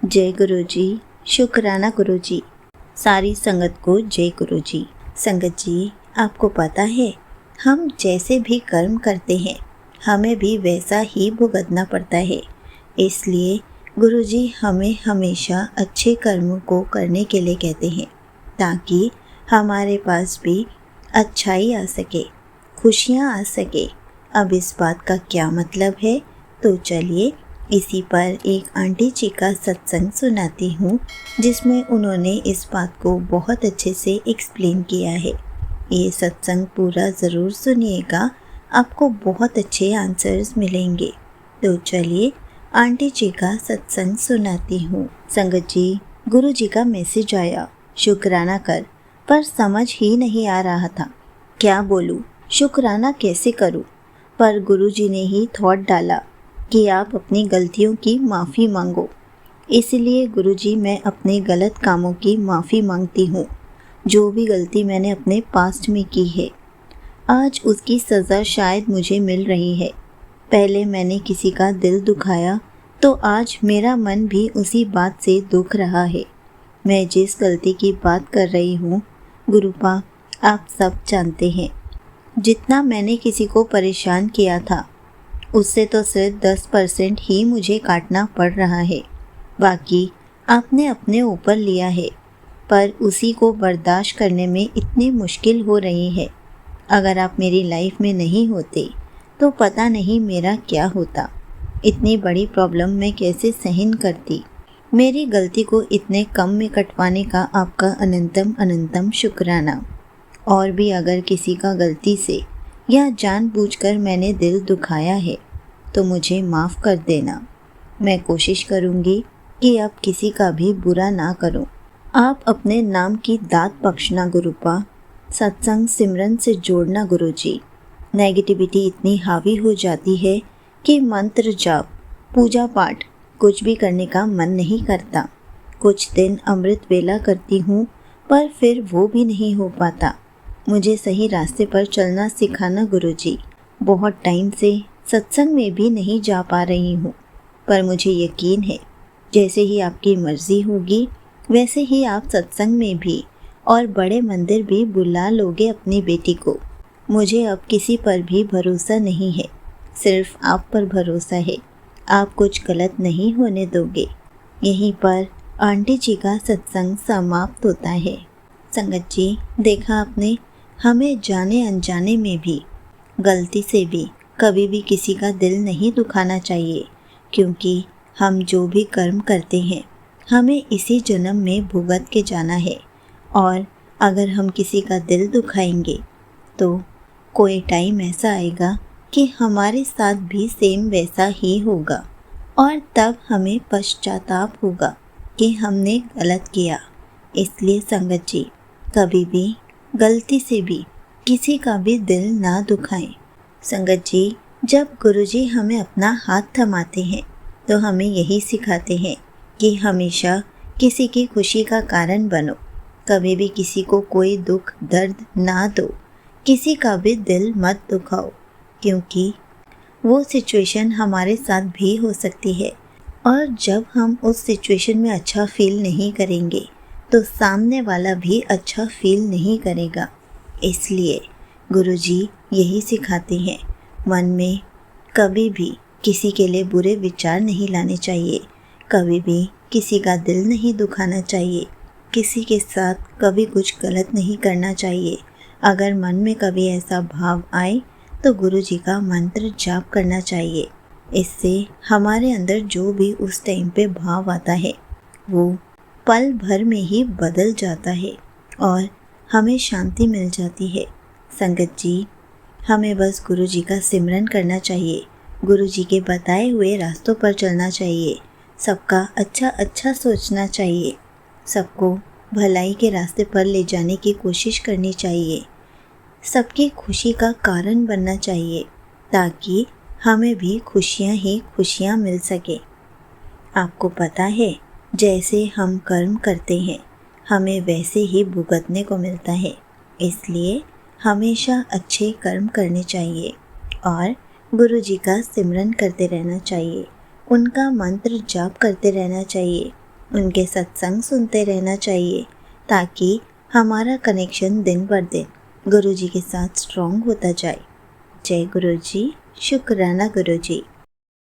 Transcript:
जय गुरु जी। शुक्राना गुरु जी। सारी संगत को जय गुरु जी। संगत जी, आपको पता है हम जैसे भी कर्म करते हैं हमें भी वैसा ही भुगतना पड़ता है। इसलिए गुरु जी हमें हमेशा अच्छे कर्मों को करने के लिए कहते हैं ताकि हमारे पास भी अच्छाई आ सके, खुशियाँ आ सके। अब इस बात का क्या मतलब है, तो चलिए इसी पर एक आंटी जी का सत्संग सुनाती हूँ जिसमें उन्होंने इस बात को बहुत अच्छे से एक्सप्लेन किया है। ये सत्संग पूरा ज़रूर सुनिएगा, आपको बहुत अच्छे आंसर्स मिलेंगे। तो चलिए आंटी जी का सत्संग सुनाती हूँ। संगत जी, गुरु जी का मैसेज आया, शुक्राना कर, पर समझ ही नहीं आ रहा था क्या बोलूँ, शुक्राना कैसे करूँ। पर गुरु जी ने ही थॉट डाला कि आप अपनी गलतियों की माफ़ी मांगो। इसलिए गुरुजी मैं अपने गलत कामों की माफ़ी मांगती हूँ। जो भी गलती मैंने अपने पास्ट में की है आज उसकी सज़ा शायद मुझे मिल रही है। पहले मैंने किसी का दिल दुखाया तो आज मेरा मन भी उसी बात से दुख रहा है। मैं जिस गलती की बात कर रही हूँ गुरुपा आप सब जानते हैं। जितना मैंने किसी को परेशान किया था उससे तो सिर्फ 10% ही मुझे काटना पड़ रहा है, बाकी आपने अपने ऊपर लिया है। पर उसी को बर्दाश्त करने में इतनी मुश्किल हो रही है। अगर आप मेरी लाइफ में नहीं होते तो पता नहीं मेरा क्या होता। इतनी बड़ी प्रॉब्लम मैं कैसे सहन करती। मेरी गलती को इतने कम में कटवाने का आपका अनंतम अनंतम शुक्राना। और भी अगर किसी का गलती से या जानबूझकर मैंने दिल दुखाया है तो मुझे माफ़ कर देना। मैं कोशिश करूँगी कि अब किसी का भी बुरा ना करूँ। आप अपने नाम की दात बख्शना गुरुपा, सत्संग सिमरन से जोड़ना गुरुजी। नेगेटिविटी इतनी हावी हो जाती है कि मंत्र जाप पूजा पाठ कुछ भी करने का मन नहीं करता। कुछ दिन अमृत वेला करती हूँ पर फिर वो भी नहीं हो पाता। मुझे सही रास्ते पर चलना सिखाना गुरुजी। बहुत टाइम से सत्संग में भी नहीं जा पा रही हूँ, पर मुझे यकीन है जैसे ही आपकी मर्ज़ी होगी वैसे ही आप सत्संग में भी और बड़े मंदिर भी बुला लोगे अपनी बेटी को। मुझे अब किसी पर भी भरोसा नहीं है, सिर्फ आप पर भरोसा है। आप कुछ गलत नहीं होने दोगे। यहीं पर आंटी जी का सत्संग समाप्त होता है। संगत जी, देखा आपने, हमें जाने अनजाने में भी गलती से भी कभी भी किसी का दिल नहीं दुखाना चाहिए, क्योंकि हम जो भी कर्म करते हैं हमें इसी जन्म में भुगत के जाना है। और अगर हम किसी का दिल दुखाएंगे तो कोई टाइम ऐसा आएगा कि हमारे साथ भी सेम वैसा ही होगा और तब हमें पश्चाताप होगा कि हमने गलत किया। इसलिए संगत जी, कभी भी गलती से भी किसी का भी दिल ना दुखाएं। संगत जी, जब गुरुजी हमें अपना हाथ थमाते हैं तो हमें यही सिखाते हैं कि हमेशा किसी की खुशी का कारण बनो। कभी भी किसी को कोई दुख दर्द ना दो, किसी का भी दिल मत दुखाओ, क्योंकि वो सिचुएशन हमारे साथ भी हो सकती है। और जब हम उस सिचुएशन में अच्छा फील नहीं करेंगे तो सामने वाला भी अच्छा फील नहीं करेगा। इसलिए गुरुजी यही सिखाते हैं, मन में कभी भी किसी के लिए बुरे विचार नहीं लाने चाहिए, कभी भी किसी का दिल नहीं दुखाना चाहिए, किसी के साथ कभी कुछ गलत नहीं करना चाहिए। अगर मन में कभी ऐसा भाव आए तो गुरुजी का मंत्र जाप करना चाहिए। इससे हमारे अंदर जो भी उस टाइम पे भाव आता है वो पल भर में ही बदल जाता है और हमें शांति मिल जाती है। संगत जी, हमें बस गुरुजी का सिमरन करना चाहिए, गुरुजी के बताए हुए रास्तों पर चलना चाहिए, सबका अच्छा अच्छा सोचना चाहिए, सबको भलाई के रास्ते पर ले जाने की कोशिश करनी चाहिए, सबकी खुशी का कारण बनना चाहिए ताकि हमें भी खुशियाँ ही खुशियाँ मिल सके। आपको पता है, जैसे हम कर्म करते हैं हमें वैसे ही भुगतने को मिलता है। इसलिए हमेशा अच्छे कर्म करने चाहिए और गुरु जी का सिमरन करते रहना चाहिए, उनका मंत्र जाप करते रहना चाहिए। उनके सत्संग सुनते रहना चाहिए ताकि हमारा कनेक्शन दिन बर दिन गुरुजी के साथ स्ट्रॉन्ग होता जाए। जय गुरुजी, शुक्राना गुरुजी।